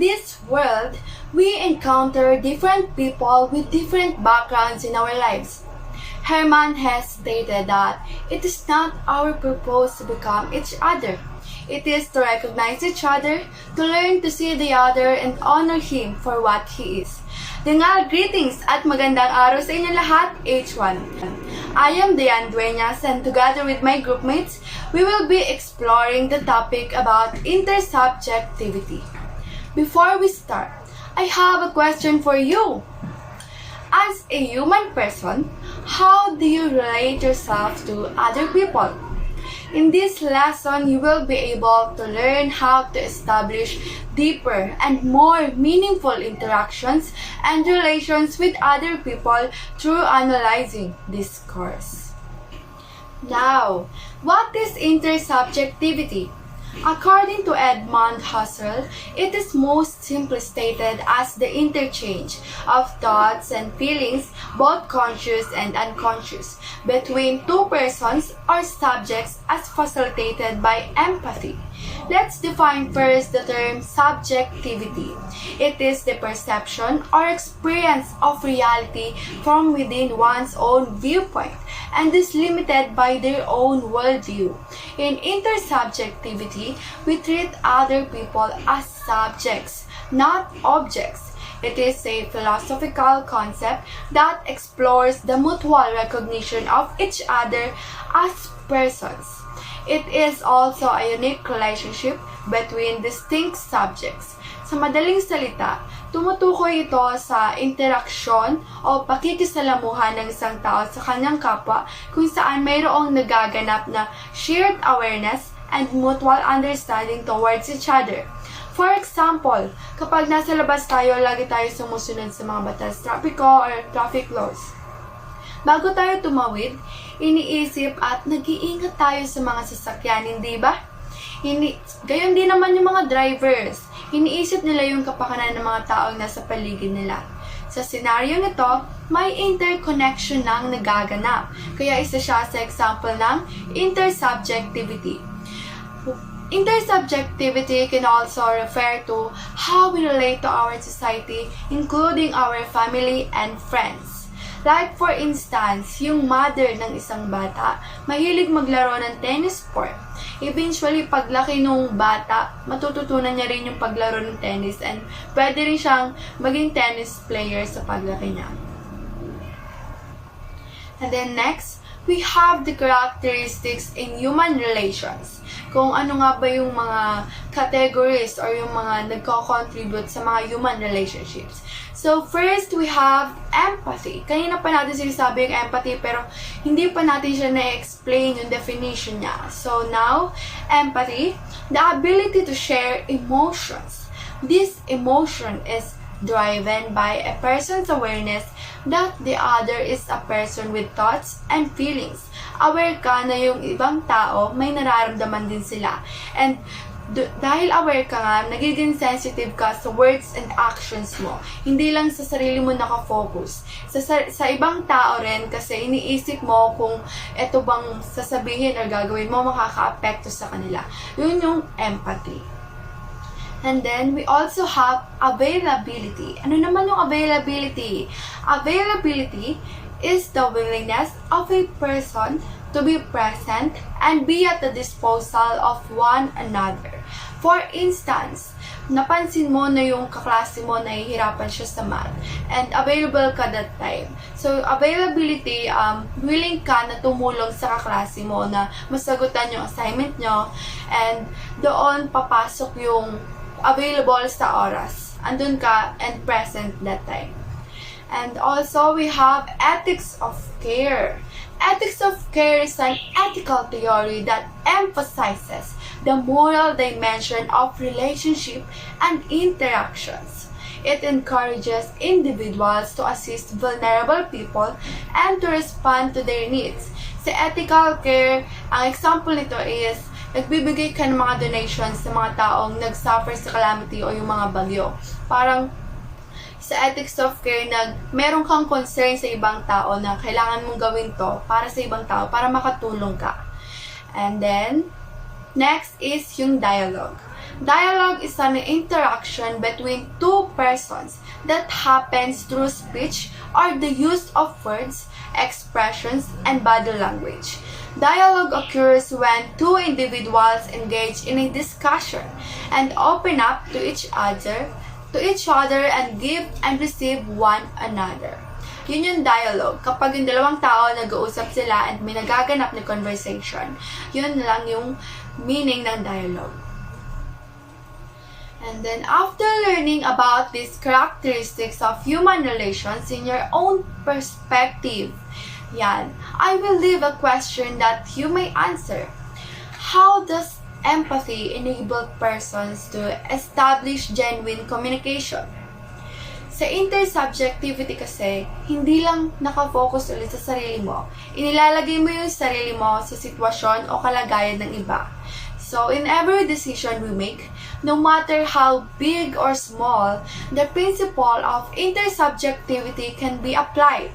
this world, we encounter different people with different backgrounds in our lives. Herman has stated that it is not our purpose to become each other. It is to recognize each other, to learn to see the other, and honor him for what he is. Dingal, greetings at magandang araw sa inyo lahat, H1. I am Dueñas, and together with my groupmates, we will be exploring the topic about intersubjectivity. Before we start, I have a question for you. As a human person, how do you relate yourself to other people? In this lesson, you will be able to learn how to establish deeper and more meaningful interactions and relations with other people through analyzing this course. Now, what is intersubjectivity? According to Edmund Husserl, it is most simply stated as the interchange of thoughts and feelings, both conscious and unconscious, between two persons or subjects as facilitated by empathy. Let's define first the term subjectivity. It is the perception or experience of reality from within one's own viewpoint and is limited by their own worldview. In intersubjectivity, we treat other people as subjects, not objects. It is a philosophical concept that explores the mutual recognition of each other as persons. It is also a unique relationship between distinct subjects. Sa madaling salita, tumutukoy ito sa interaksyon o pakikisalamuhan ng isang tao sa kanyang kapwa kung saan mayroong nagaganap na shared awareness and mutual understanding towards each other. For example, kapag nasa labas tayo, lagi tayo sumusunod sa mga batas trapiko or traffic laws. Bago tayo tumawid, iniisip at nag-iingat tayo sa mga sasakyan, hindi ba? Gayon din naman yung mga drivers. Iniisip nila yung kapakanan ng mga taong nasa paligid nila. Sa senaryo nito, may interconnection ng nagaganap. Kaya isa siya sa example ng intersubjectivity. Intersubjectivity can also refer to how we relate to our society, including our family and friends. Like for instance, yung mother ng isang bata, mahilig maglaro ng tennis court. Eventually, paglaki nung bata, matututunan niya rin yung paglaro ng tennis and pwede rin siyang maging tennis player sa paglaki niya. And then next, we have the characteristics in human relations. Kung ano nga ba yung mga categories or yung mga nagko-contribute sa mga human relationships. So first, we have empathy. Kanina pa natin sinasabi yung empathy pero hindi pa natin siya na-explain yung definition niya. So now, empathy, the ability to share emotions. This emotion is driven by a person's awareness that the other is a person with thoughts and feelings. Aware ka na yung ibang tao, may nararamdaman din sila. And dahil aware ka nga, nagiging sensitive ka sa words and actions mo. Hindi lang sa sarili mo nakafocus. Sa ibang tao rin kasi iniisip mo kung eto bang sasabihin or gagawin mo makaka-apekto sa kanila. Yun yung empathy. And then, we also have availability. Ano naman yung availability? Availability is the willingness of a person to be present and be at the disposal of one another. For instance, napansin mo na yung kaklase mo nahihirapan siya sa math and available ka that time. So, availability, willing ka na tumulong sa kaklase mo na masagutan yung assignment nyo and doon papasok yung available sa oras. Andun ka and present that time. And also, we have ethics of care. Ethics of care is an ethical theory that emphasizes the moral dimension of relationship and interactions. It encourages individuals to assist vulnerable people and to respond to their needs. Sa ethical care, ang example nito is nagbibigay ka ng mga donations sa mga taong nag-suffer sa calamity o yung mga bagyo. Parang sa ethics of care na meron kang concern sa ibang tao na kailangan mong gawin to para sa ibang tao, para makatulong ka. And then, next is yung dialogue. Dialogue is an interaction between two persons that happens through speech or the use of words, expressions, and body language. Dialogue occurs when two individuals engage in a discussion and open up to each other and give and receive one another. Yun yung dialogue. Kapag yung dalawang tao nag-uusap sila and may nagaganap na conversation, yun lang yung meaning ng dialogue. And then after learning about these characteristics of human relations in your own perspective, I will leave a question that you may answer. How does empathy enable persons to establish genuine communication? Sa intersubjectivity kasi, hindi lang nakafocus ulit sa sarili mo. Inilalagay mo yung sarili mo sa sitwasyon o kalagayan ng iba. So, in every decision we make, no matter how big or small, the principle of intersubjectivity can be applied.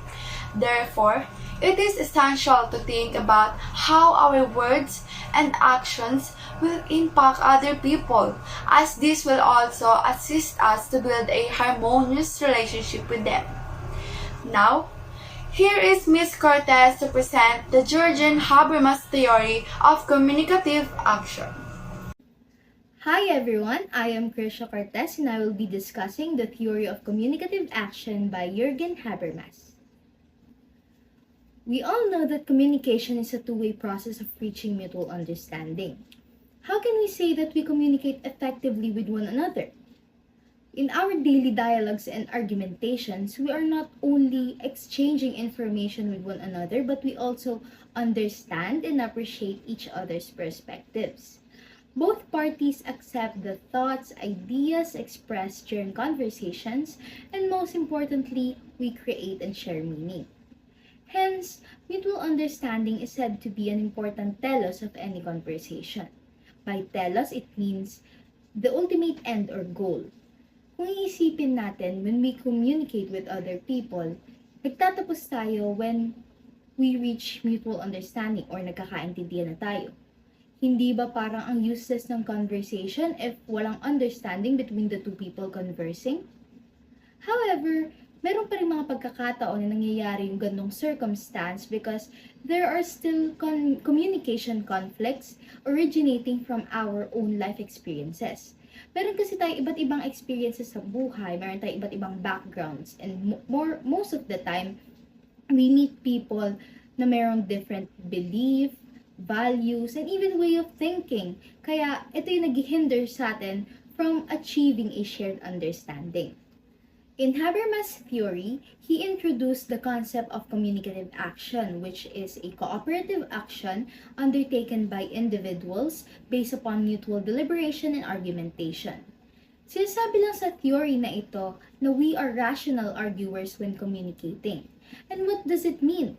Therefore, it is essential to think about how our words and actions will impact other people, as this will also assist us to build a harmonious relationship with them. Now, here is Ms. Cortez to present the Georgian Habermas theory of communicative action. Hi everyone, I am CRUZ and I will be discussing the theory of communicative action by Jürgen Habermas. We all know that communication is a two-way process of reaching mutual understanding. How can we say that we communicate effectively with one another? In our daily dialogues and argumentations, we are not only exchanging information with one another, but we also understand and appreciate each other's perspectives. Both parties accept the thoughts, ideas expressed during conversations, and most importantly, we create and share meaning. Hence, mutual understanding is said to be an important telos of any conversation. By telos, it means the ultimate end or goal. Kung iisipin natin, when we communicate with other people, nagtatapos tayo when we reach mutual understanding or nagkakaintindihan na tayo. Hindi ba parang ang useless ng conversation if walang understanding between the two people conversing? However, meron pa rin mga pagkakataon na nangyayari yung ganong circumstance because there are still communication conflicts originating from our own life experiences. Meron kasi tayo iba't ibang experiences sa buhay, meron tayo iba't ibang backgrounds, and most of the time, we meet people na merong different belief, values, and even way of thinking. Kaya ito yung naghihinder sa atin from achieving a shared understanding. In Habermas' theory, he introduced the concept of communicative action, which is a cooperative action undertaken by individuals based upon mutual deliberation and argumentation. Sinasabi lang sa theory na ito na we are rational arguers when communicating. And what does it mean?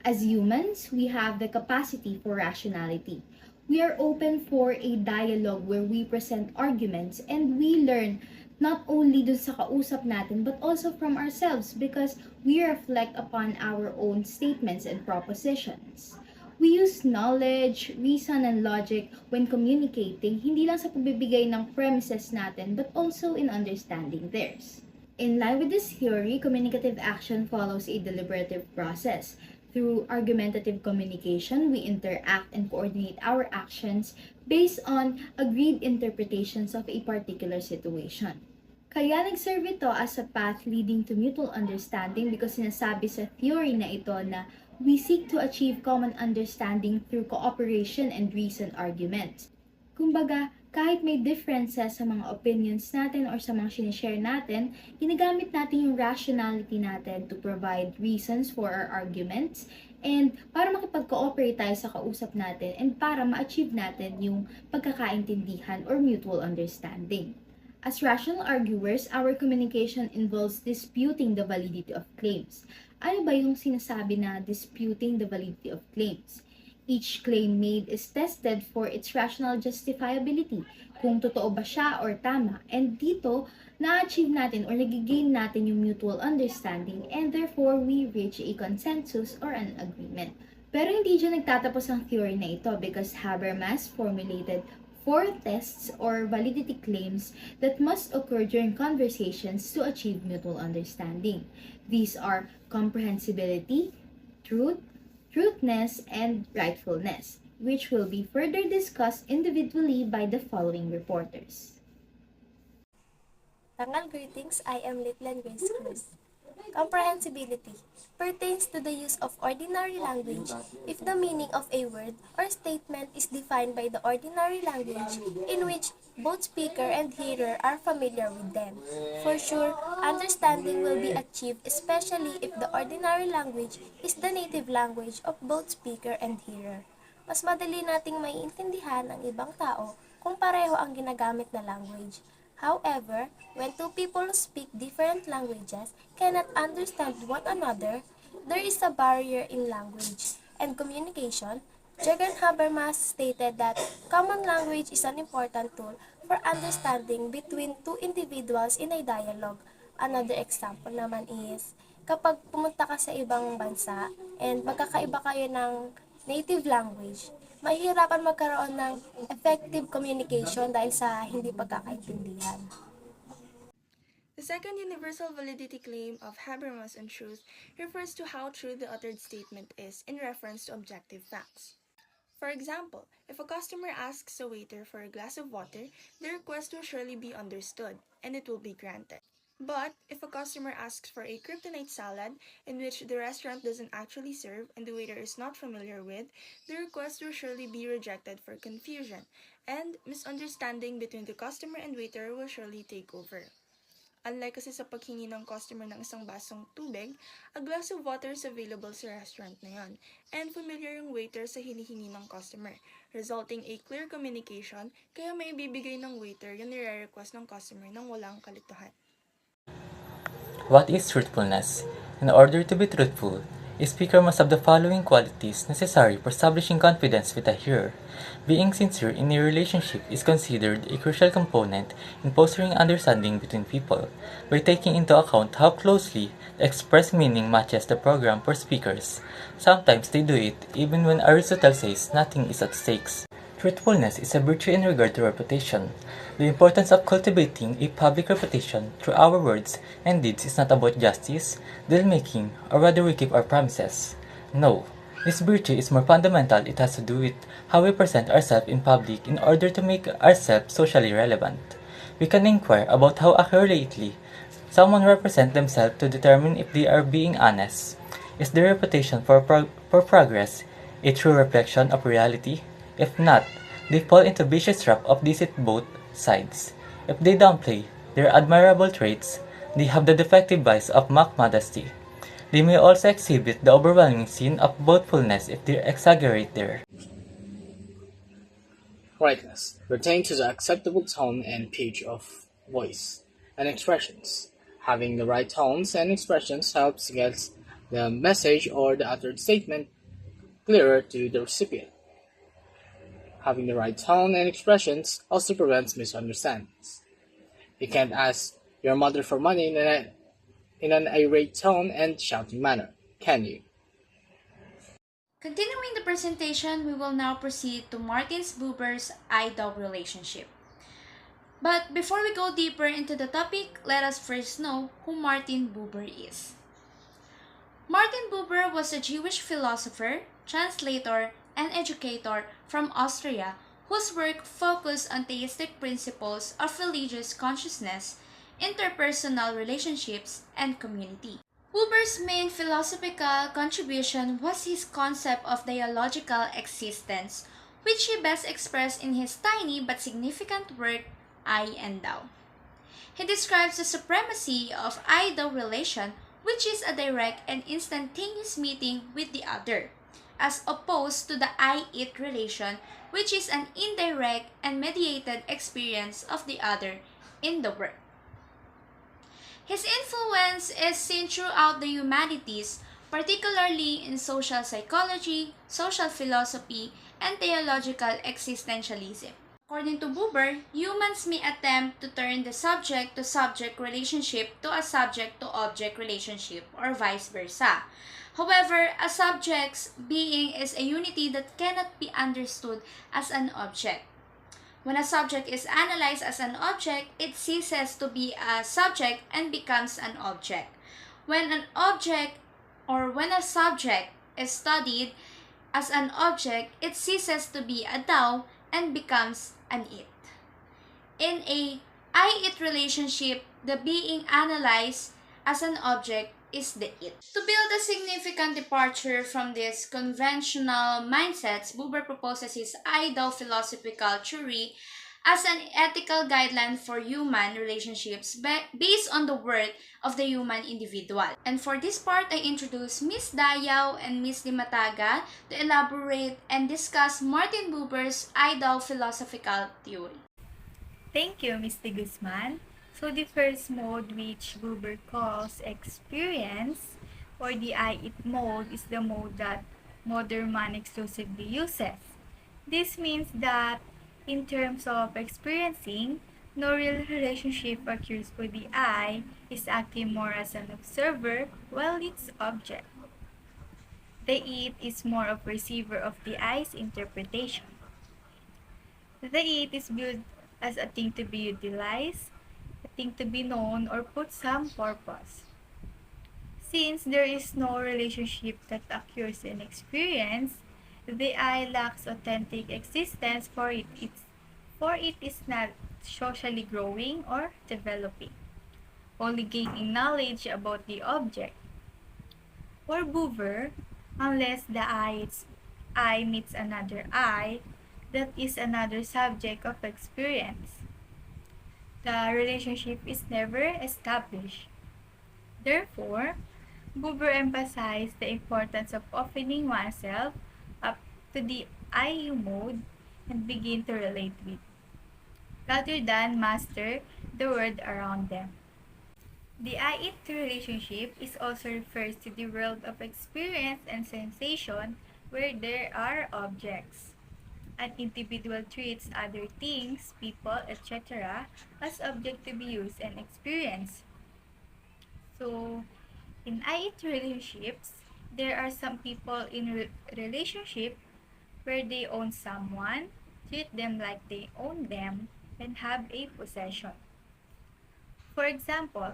As humans, we have the capacity for rationality. We are open for a dialogue where we present arguments and we learn not only dun sa kausap natin, but also from ourselves because we reflect upon our own statements and propositions. We use knowledge, reason, and logic when communicating, hindi lang sa pagbibigay ng premises natin, but also in understanding theirs. In line with this theory, communicative action follows a deliberative process. Through argumentative communication, we interact and coordinate our actions based on agreed interpretations of a particular situation. Kaya nag-serve ito as a path leading to mutual understanding because sinasabi sa theory na ito na we seek to achieve common understanding through cooperation and reasoned arguments. Kumbaga, kahit may differences sa mga opinions natin or sa mga sinishare natin, ginagamit natin yung rationality natin to provide reasons for our arguments and para makipag-cooperate tayo sa kausap natin and para ma-achieve natin yung pagkakaintindihan or mutual understanding. As rational arguers, our communication involves disputing the validity of claims. Ano ba yung sinasabi na disputing the validity of claims? Each claim made is tested for its rational justifiability, kung totoo ba siya or tama, and dito, na-achieve natin or nagigain natin yung mutual understanding and therefore we reach a consensus or an agreement. Pero hindi dyan nagtatapos ang theory na ito because Habermas formulated 4 tests or validity claims that must occur during conversations to achieve mutual understanding. These are comprehensibility, truth, truthness, and rightfulness, which will be further discussed individually by the following reporters. Tangal greetings, I am Litlan Grace Cruz. Comprehensibility pertains to the use of ordinary language if the meaning of a word or statement is defined by the ordinary language in which both speaker and hearer are familiar with them. For sure, understanding will be achieved especially if the ordinary language is the native language of both speaker and hearer. Mas madali nating maiintindihan ang ibang tao kung pareho ang ginagamit na language. However, when two people speak different languages cannot understand one another, there is a barrier in language and communication. Jürgen Habermas stated that common language is an important tool for understanding between two individuals in a dialogue. Another example naman is, kapag pumunta ka sa ibang bansa and magkakaiba kayo ng native language, mahihirapan magkaroon ng effective communication dahil sa hindi pagkakaintindihan. The second universal validity claim of Habermas and truth refers to how true the uttered statement is in reference to objective facts. For example, if a customer asks a waiter for a glass of water, the request will surely be understood, and it will be granted. But if a customer asks for a kryptonite salad, in which the restaurant doesn't actually serve and the waiter is not familiar with, the request will surely be rejected for confusion, and misunderstanding between the customer and waiter will surely take over. Unlike kasi sa paghingi ng customer ng isang basong tubig, a glass of water is available sa restaurant na yon, and familiar yung waiter sa hinihingi ng customer, resulting a clear communication, kaya may bibigay ng waiter yung nire-request ng customer ng walang kalituhan. What is truthfulness? In order to be truthful, a speaker must have the following qualities necessary for establishing confidence with a hearer. Being sincere in a relationship is considered a crucial component in fostering understanding between people, by taking into account how closely the expressed meaning matches the program for speakers. Sometimes they do it even when Aristotle says nothing is at stakes. Truthfulness is a virtue in regard to reputation. The importance of cultivating a public reputation through our words and deeds is not about justice, deal-making, or whether we keep our promises. No, this virtue is more fundamental. It has to do with how we present ourselves in public in order to make ourselves socially relevant. We can inquire about how accurately someone represents themselves to determine if they are being honest. Is their reputation for progress a true reflection of reality? If not, they fall into vicious trap of deceit both sides. If they downplay their admirable traits, they have the defective vice of mock modesty. They may also exhibit the overwhelming sin of boastfulness if they exaggerate their rightness pertain to the acceptable tone and pitch of voice and expressions. Having the right tones and expressions helps get the message or the uttered statement clearer to the recipient. Having the right tone and expressions also prevents misunderstandings. You can't ask your mother for money in an irate tone and shouting manner, can you? Continuing the presentation, we will now proceed to Martin Buber's I-dog relationship. But before we go deeper into the topic, let us first know who Martin Buber is. Martin Buber was a Jewish philosopher, translator, and educator from Austria whose work focused on theistic principles of religious consciousness, interpersonal relationships, and community. Buber's main philosophical contribution was his concept of dialogical existence, which he best expressed in his tiny but significant work, I and Thou. He describes the supremacy of I-Thou relation, which is a direct and instantaneous meeting with the other, as opposed to the I-It relation, which is an indirect and mediated experience of the other in the work. His influence is seen throughout the humanities, particularly in social psychology, social philosophy, and theological existentialism. According to Buber, humans may attempt to turn the subject-to-subject relationship to a subject-to-object relationship, or vice versa. However, a subject's being is a unity that cannot be understood as an object. When a subject is analyzed as an object, it ceases to be a subject and becomes an object. When an object or when a subject is studied as an object, it ceases to be a thou and becomes an it. In a I-it relationship, the being analyzed as an object is the it. To build a significant departure from these conventional mindsets, Buber proposes his I-thou philosophical theory as an ethical guideline for human relationships based on the worth of the human individual. And for this part, I introduce Ms. DAYAO and Ms. DIMATAGA to elaborate and discuss Martin Buber's I-thou philosophical theory. Thank you, Mr. Guzman. So the first mode, which Buber calls experience, or the I-it mode, is the mode that modern man exclusively uses. This means that in terms of experiencing, no real relationship occurs for the I is acting more as an observer while its object. The it is more of a receiver of the I's interpretation. The it is viewed as a thing to be utilized, a thing to be known, or put some purpose. Since there is no relationship that occurs in experience, the I lacks authentic existence, for it is not socially growing or developing, only gaining knowledge about the object. For Buber, unless the I meets another I, that is another subject of experience, the relationship is never established. Therefore, Buber emphasized the importance of opening oneself up to the I-you mode and begin to relate with, rather than master the world around them. The I-it relationship is also refers to the world of experience and sensation where there are objects. An individual treats other things, people, etc. as object to be used and experienced. So, in I-it relationships, there are some people in relationship where they own someone, treat them like they own them, and have a possession. For example,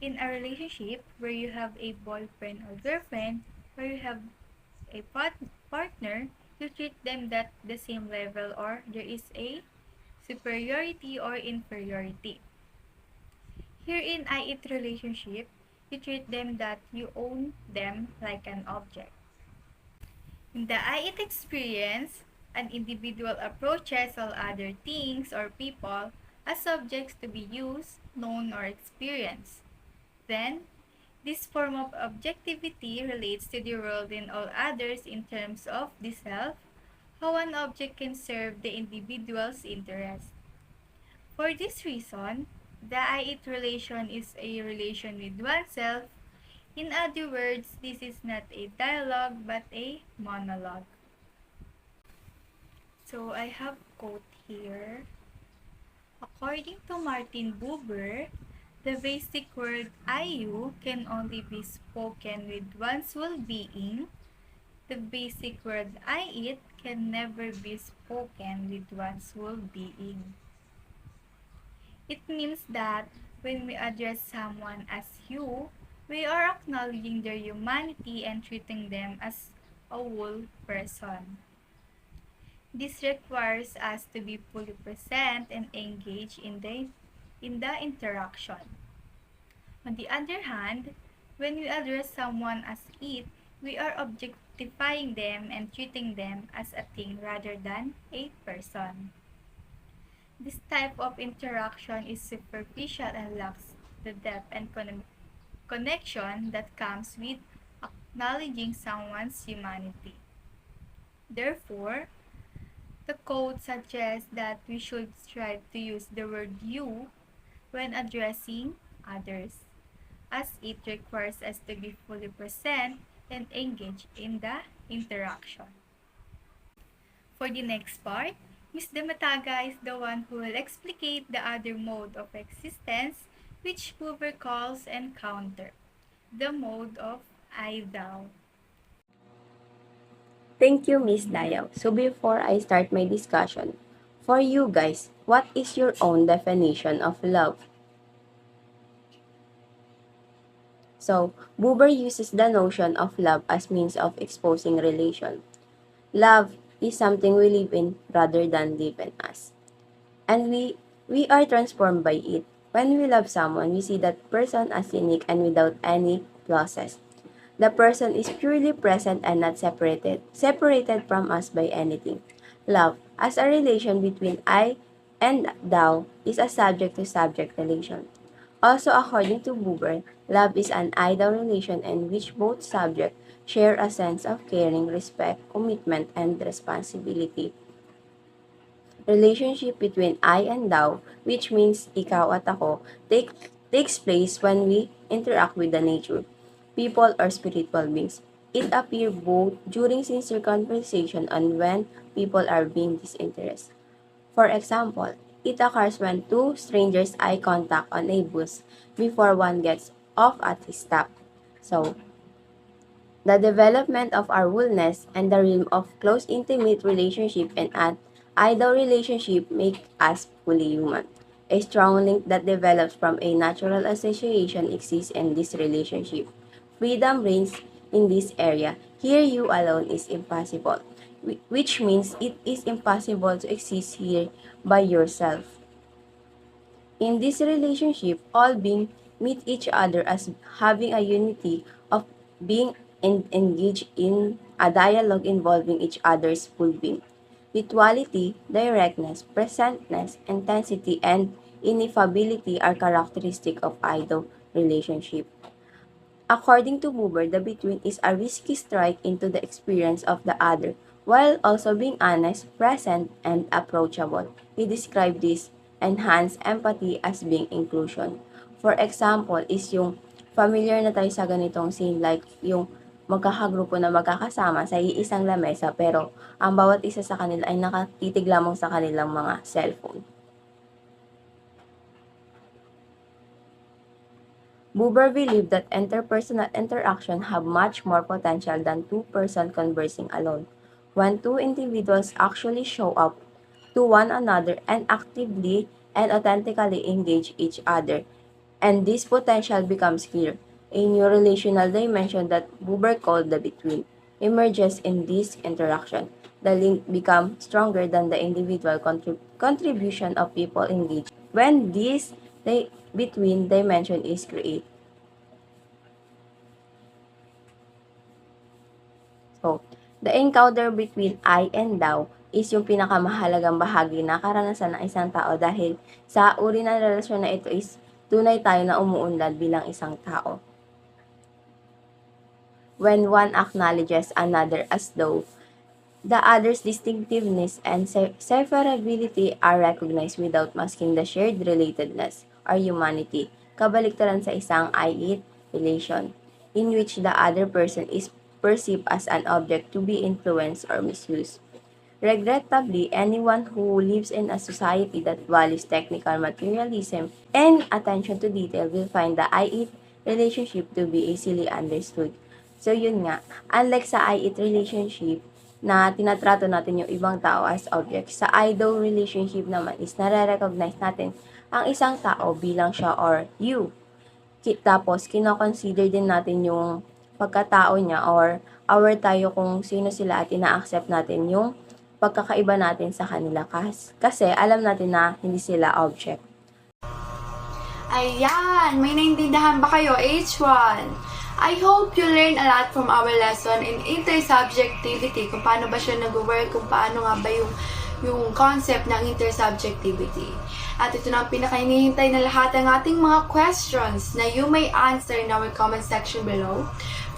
in a relationship where you have a boyfriend or girlfriend, where you have a partner, you treat them at the same level, or there is a superiority or inferiority. Here in I-it relationship, you treat them that you own them like an object. In the I-it experience, an individual approaches all other things or people as subjects to be used, known, or experienced. Then, this form of objectivity relates to the world and all others in terms of the self, how an object can serve the individual's interest. For this reason, the I-it relation is a relation with oneself. In other words, this is not a dialogue but a monologue. So I have a quote here. According to Martin Buber, the basic word I-you can only be spoken with one's well-being. The basic word I-it can never be spoken with one's well-being. It means that when we address someone as you, we are acknowledging their humanity and treating them as a whole person. This requires us to be fully present and engaged in the interaction. On the other hand, when we address someone as it, we are objectifying them and treating them as a thing rather than a person. This type of interaction is superficial and lacks the depth and connection that comes with acknowledging someone's humanity. Therefore, the quote suggests that we should strive to use the word you when addressing others, as it requires us to be fully present and engaged in the interaction. For the next part, Ms. DIMATAGA is the one who will explicate the other mode of existence which Buber calls encounter, the mode of I-thou. Thank you, Miss DAYAO. So before I start my discussion, For you guys, what is your own definition of love? So, Buber uses the notion of love as means of exposing relation. Love is something we live in rather than live in us. And we are transformed by it. When we love someone, we see that person as unique and without any losses. The person is purely present and not separated from us by anything. Love, as a relation between I and thou, is a subject-to-subject relation. Also, according to Buber, love is an I-thou relation in which both subjects share a sense of caring, respect, commitment, and responsibility. Relationship between I and thou, which means ikaw at ako, takes place when we interact with the nature, people, or spiritual beings. It appears both during sincere conversation and when people are being disinterested. For example, it occurs when two strangers eye contact on a bus before one gets off at his stop. So, the development of our wholeness and the realm of close intimate relationship and an ideal relationship make us fully human. A strong link that develops from a natural association exists in this relationship. Freedom reigns in this area. Here you alone is impossible, which means it is impossible to exist here by yourself. In this relationship, all beings meet each other as having a unity of being engaged in a dialogue involving each other's full being. Mutuality, directness, presentness, intensity, and ineffability are characteristic of idle relationship. According to Buber, the between is a risky strike into the experience of the other, while also being honest, present, and approachable. He described this enhanced empathy as being inclusion. For example, is yung familiar na tayo sa ganitong scene, like yung magkakagrupo na magkakasama sa iisang lamesa pero ang bawat isa sa kanila ay nakatitig lamang sa kanilang mga cellphone. Buber believed that interpersonal interaction have much more potential than two-person conversing alone. When two individuals actually show up to one another and actively and authentically engage each other, and this potential becomes clear. A new relational dimension that Buber called the between emerges in this interaction. The link becomes stronger than the individual contribution of people engaged when this between dimension is created. So, the encounter between I and thou is yung pinakamahalagang bahagi na karanasan ng isang tao dahil sa uri ng relasyon na ito is tunay tayo na umuunlad bilang isang tao. When one acknowledges another as though, the other's distinctiveness and separability are recognized without masking the shared relatedness or humanity, kabaliktaran sa isang I-it relation, in which the other person is perceived as an object to be influenced or misused. Regrettably, anyone who lives in a society that values technical materialism and attention to detail will find the I-it relationship to be easily understood. So yun nga, unlike sa I-it relationship na tinatrato natin yung ibang tao as objects, sa I-thou relationship naman is nare-recognize natin ang isang tao bilang siya or you. Tapos, kino-consider din natin yung pagkatao niya or aware tayo kung sino sila at ina-accept natin yung pagkakaiba natin sa kanila kasi alam natin na hindi sila object. Ayan! May naintindihan ba kayo, H1? I hope you learn a lot from our lesson in intersubjectivity, kung paano ba siya nag-work, kung paano nga ba yung concept ng intersubjectivity. At ito na ang pinakainihintay na lahat ng ating mga questions na you may answer in our comment section below.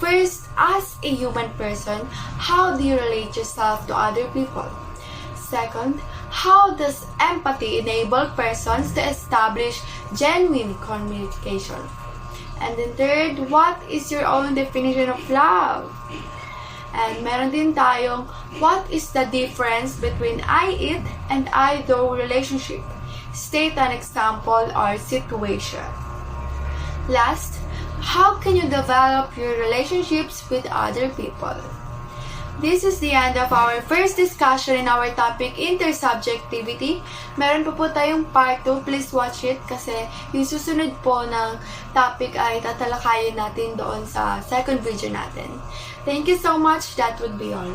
First, as a human person, how do you relate yourself to other people? Second, how does empathy enable persons to establish genuine communication? And then third, what is your own definition of love? And meron din tayong, what is the difference between I-it and I-thou relationship? State an example or situation. Last, how can you develop your relationships with other people? This is the end of our first discussion in our topic, intersubjectivity. Meron pa po tayong part 2. Please watch it kasi yung susunod po ng topic ay tatalakayin natin doon sa second video natin. Thank you so much. That would be all.